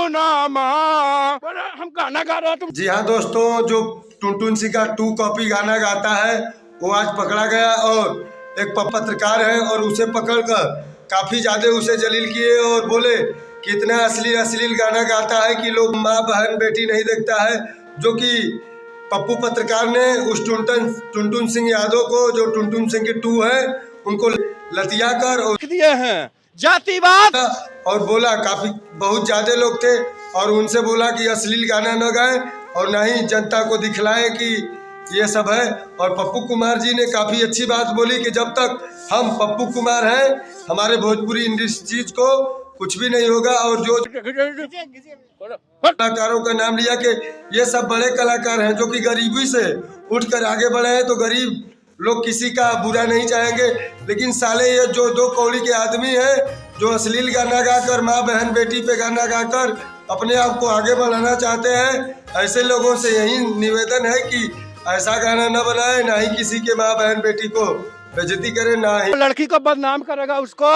नामा। हम गाना गा रहे हैं तुम। जी हाँ दोस्तों, जो टुनटुन सिंह का 2 कॉपी गाना गाता है वो आज पकड़ा गया और एक पत्रकार है और उसे पकड़कर काफी ज्यादा उसे जलील किए और बोले कि इतना अश्लील गाना गाता है कि लोग माँ बहन बेटी नहीं देखता है। जो कि पप्पू पत्रकार ने उस टुनटुन सिंह यादव को, जो टुनटुन सिंह की 2 है, उनको लतिया कर और दिए हैं जातिवाद और बोला, काफी बहुत ज्यादा लोग थे और उनसे बोला कि अश्लील गाना न गाएं और ना ही जनता को दिखलाएं कि ये सब है। और पप्पू कुमार जी ने काफी अच्छी बात बोली कि जब तक हम पप्पू कुमार हैं हमारे भोजपुरी इंडस्ट्रीज को कुछ भी नहीं होगा। और जो कलाकारों का नाम लिया कि ये सब बड़े कलाकार हैं जो कि गरीबी से उठकर आगे बढ़े हैं, तो गरीब लोग किसी का बुरा नहीं चाहेंगे। लेकिन साले ये जो 2 कौड़ी के आदमी हैं जो अश्लील गाना गाकर माँ बहन बेटी पे गाना गाकर अपने आप को आगे बढ़ाना चाहते हैं, ऐसे लोगों से यही निवेदन है कि ऐसा गाना न बनाए, ना ही किसी के माँ बहन बेटी को बेइज्जती करे, ना ही लड़की को बदनाम करेगा उसको।